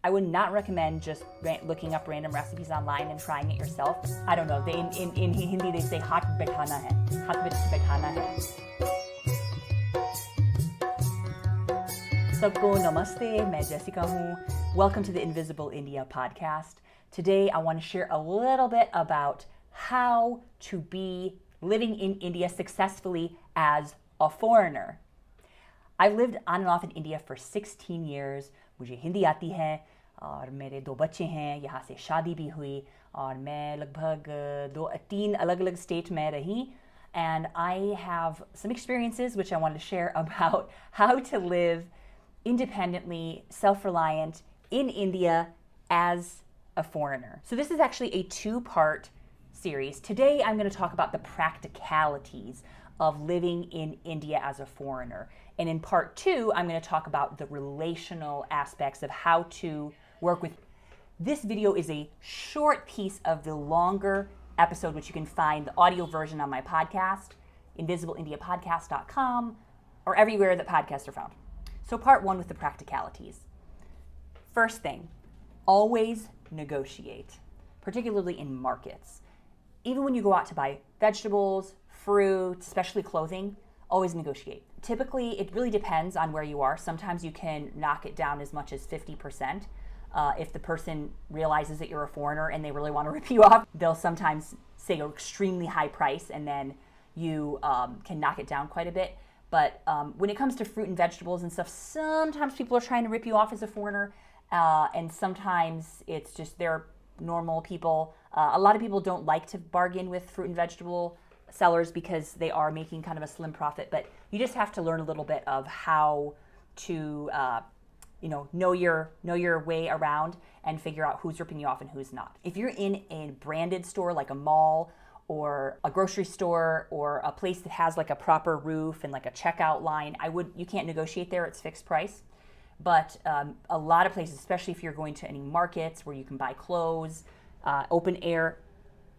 I would not recommend just looking up random recipes online and trying it yourself. I don't know. In Hindi they say haath baithana hai. Haath mein baithana hai. Sabko namaste. Main Jessica hu. Welcome to the Invisible India podcast. Today I want to share a little bit about how to be living in India successfully as a foreigner. I've lived on and off in India for 16 years. मुझे हिंदी आती है और मेरे 2 बच्चे हैं, यहाँ से शादी भी हुई और मैं लगभग 2-3 अलग-अलग स्टेट में रही. And I have some experiences which I wanted to share about how to live independently, self-reliant in India as a foreigner. So this is actually a 2-part series. Today I'm going to talk about the practicalities of living in India as a foreigner. And in part 2, I'm going to talk about the relational aspects of how to work with. This video is a short piece of the longer episode, which you can find the audio version on my podcast, invisibleindiapodcast.com, or everywhere that podcasts are found. So part 1 with the practicalities. First thing, always negotiate, particularly in markets. Even when you go out to buy vegetables, fruit, especially clothing, always negotiate. Typically, it really depends on where you are. Sometimes you can knock it down as much as 50%. If the person realizes that you're a foreigner and they really want to rip you off, they'll sometimes say an extremely high price and then you can knock it down quite a bit. But when it comes to fruit and vegetables and stuff, sometimes people are trying to rip you off as a foreigner, and sometimes it's just they're normal people. A lot of people don't like to bargain with fruit and vegetable sellers because they are making kind of a slim profit, but you just have to learn a little bit of how to know your way around and figure out who's ripping you off and who's not. If you're in a branded store like a mall or a grocery store or a place that has like a proper roof and like a checkout line, you can't negotiate there, it's fixed price. But a lot of places, especially if you're going to any markets where you can buy clothes, open air,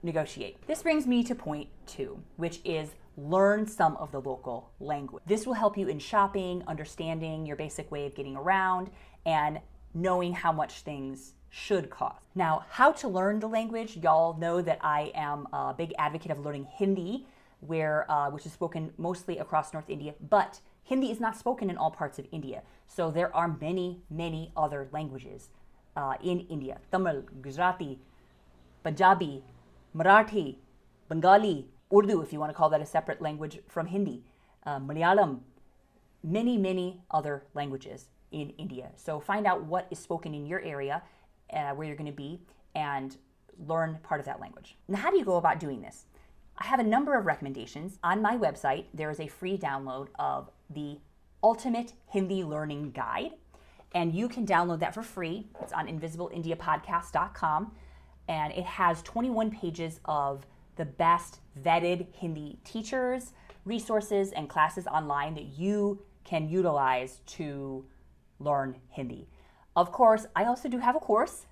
negotiate. This brings me to point 2, which is learn some of the local language. This will help you in shopping, understanding your basic way of getting around, and knowing how much things should cost. Now, how to learn the language, y'all know that I am a big advocate of learning Hindi, which is spoken mostly across North India, but Hindi is not spoken in all parts of India. So there are many, many other languages in India. Tamil, Gujarati, Punjabi, Marathi, Bengali, Urdu, if you want to call that a separate language from Hindi, Malayalam, many, many other languages in India. So find out what is spoken in your area, where you're going to be, and learn part of that language. Now, how do you go about doing this? I have a number of recommendations. On my website, there is a free download of the Ultimate Hindi Learning Guide, and you can download that for free. It's on invisibleindiapodcast.com. And it has 21 pages of the best vetted Hindi teachers, resources, and classes online that you can utilize to learn Hindi. Of course, I also do have a course.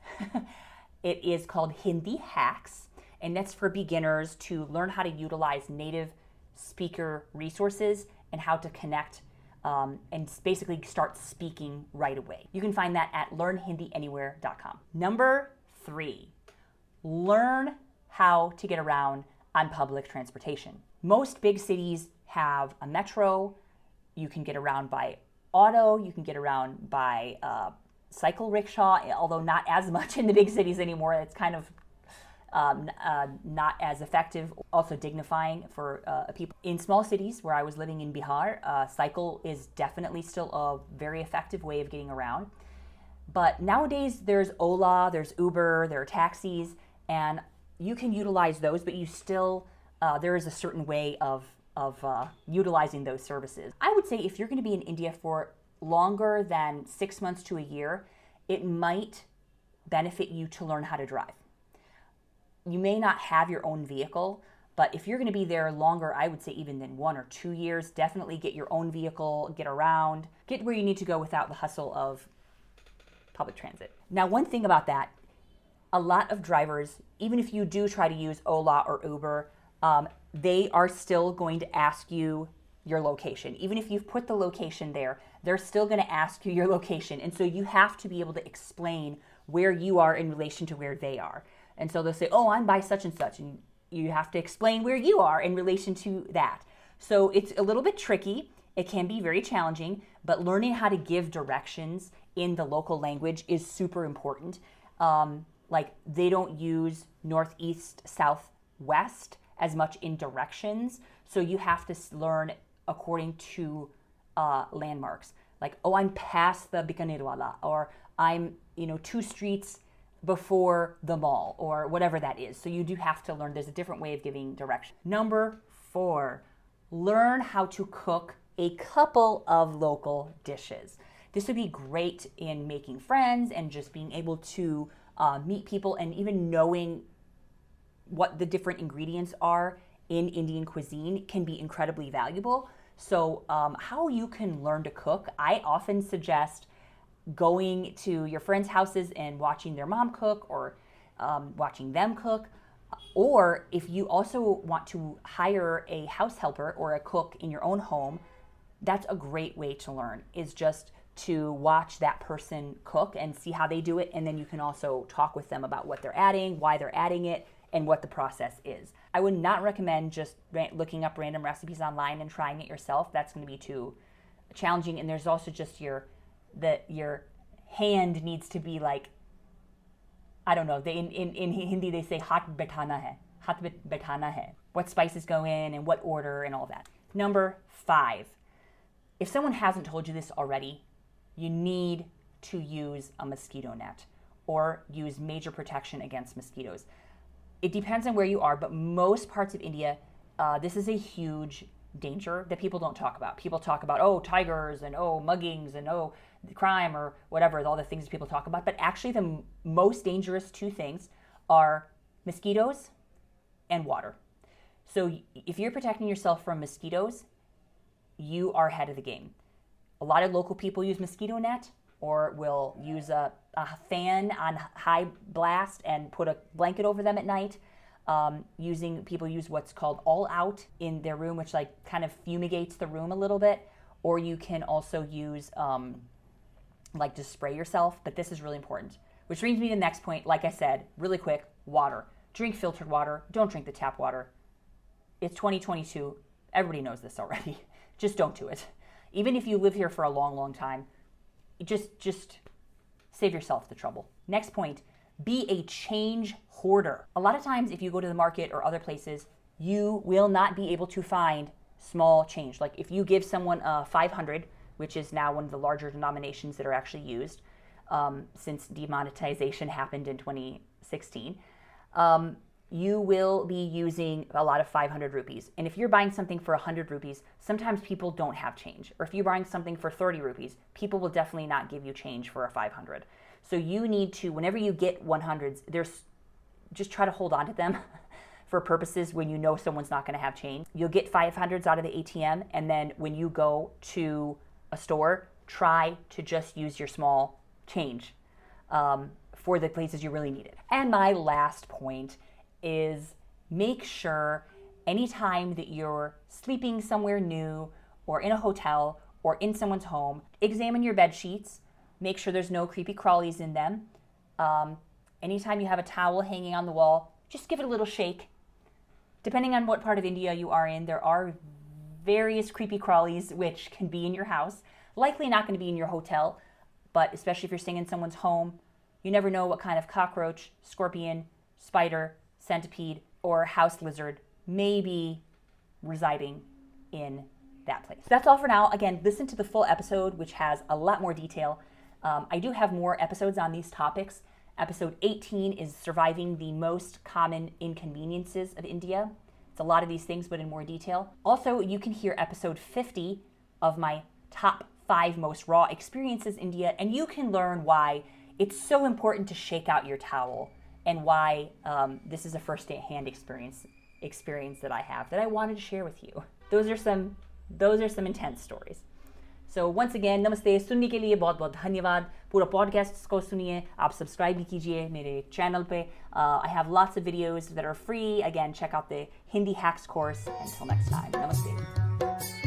It is called Hindi Hacks, and that's for beginners to learn how to utilize native speaker resources and how to connect and basically start speaking right away. You can find that at learnhindianywhere.com. Number 3. Learn how to get around on public transportation. Most big cities have a metro. You can get around by auto. You can get around by cycle rickshaw, although not as much in the big cities anymore. It's kind of not as effective, also dignifying for people. In small cities where I was living in Bihar, cycle is definitely still a very effective way of getting around. But nowadays there's Ola, there's Uber, there are taxis, and you can utilize those, but you still, there is a certain way of utilizing those services. I would say if you're going to be in India for longer than 6 months to a year, it might benefit you to learn how to drive. You may not have your own vehicle, but if you're going to be there longer, I would say even than 1 or 2 years, definitely get your own vehicle, get around, get where you need to go without the hustle of public transit. Now, one thing about that, a lot of drivers, even if you do try to use Ola or Uber, they are still going to ask you your location. Even if you've put the location there, they're still going to ask you your location. And so you have to be able to explain where you are in relation to where they are. And so they'll say, oh, I'm by such and such. And you have to explain where you are in relation to that. So it's a little bit tricky. It can be very challenging, but learning how to give directions in the local language is super important. Like they don't use northeast, south, west as much in directions. So you have to learn according to landmarks. Like, oh, I'm past the Bikanerwala, or I'm, 2 streets before the mall, or whatever that is. So you do have to learn. There's a different way of giving direction. Number 4, learn how to cook a couple of local dishes. This would be great in making friends and just being able to meet people, and even knowing what the different ingredients are in Indian cuisine can be incredibly valuable. So how you can learn to cook, I often suggest going to your friends' houses and watching their mom cook, or watching them cook. Or if you also want to hire a house helper or a cook in your own home, that's a great way to learn, is just to watch that person cook and see how they do it. And then you can also talk with them about what they're adding, why they're adding it, and what the process is. I would not recommend just looking up random recipes online and trying it yourself. That's going to be too challenging. And there's also just your hand needs to be like, I don't know, in Hindi they say hat baithana hai, what spices go in and what order and all that. Number 5, if someone hasn't told you this already, you need to use a mosquito net or use major protection against mosquitoes. It depends on where you are, but most parts of India, this is a huge danger that people don't talk about. People talk about, oh, tigers, and oh, muggings, and oh, crime, or whatever, all the things people talk about. But actually the most dangerous 2 things are mosquitoes and water. So if you're protecting yourself from mosquitoes, you are ahead of the game. A lot of local people use mosquito net, or will use a fan on high blast and put a blanket over them at night. People use what's called all out in their room, which like kind of fumigates the room a little bit. Or you can also use like to spray yourself, but this is really important. Which brings me to the next point. Like I said, really quick, water. Drink filtered water. Don't drink the tap water. It's 2022. Everybody knows this already. Just don't do it. Even if you live here for a long, long time, just save yourself the trouble. Next point, be a change hoarder. A lot of times if you go to the market or other places, you will not be able to find small change. Like if you give someone a 500, which is now one of the larger denominations that are actually used since demonetization happened in 2016, you will be using a lot of 500 rupees. And if you're buying something for 100 rupees, sometimes people don't have change. Or if you're buying something for 30 rupees, people will definitely not give you change for a 500. So you need to, whenever you get 100s, just try to hold on to them for purposes when you know someone's not going to have change. You'll get 500s out of the ATM, and then when you go to a store, try to just use your small change for the places you really need it. And my last point is make sure anytime that you're sleeping somewhere new or in a hotel or in someone's home, examine your bed sheets, make sure there's no creepy crawlies in them. Anytime you have a towel hanging on the wall, just give it a little shake. Depending on what part of India you are in, there are various creepy crawlies which can be in your house. Likely not going to be in your hotel, but especially if you're staying in someone's home, you never know what kind of cockroach, scorpion, spider, centipede, or house lizard may be residing in that place. That's all for now. Again, listen to the full episode, which has a lot more detail. I do have more episodes on these topics. Episode 18 is surviving the most common inconveniences of India. It's a lot of these things, but in more detail. Also, you can hear episode 50 of my top 5 most raw experiences in India, and you can learn why it's so important to shake out your towel, and why this is a first-hand experience that I have that I wanted to share with you. Those are some intense stories. So once again, namaste. सुनने के लिए बहुत बहुत धन्यवाद. पूरा podcast को सुनिए. आप subscribe भी कीजिए मेरे channel पे. I have lots of videos that are free. Again, check out the Hindi Hacks course. Until next time, namaste.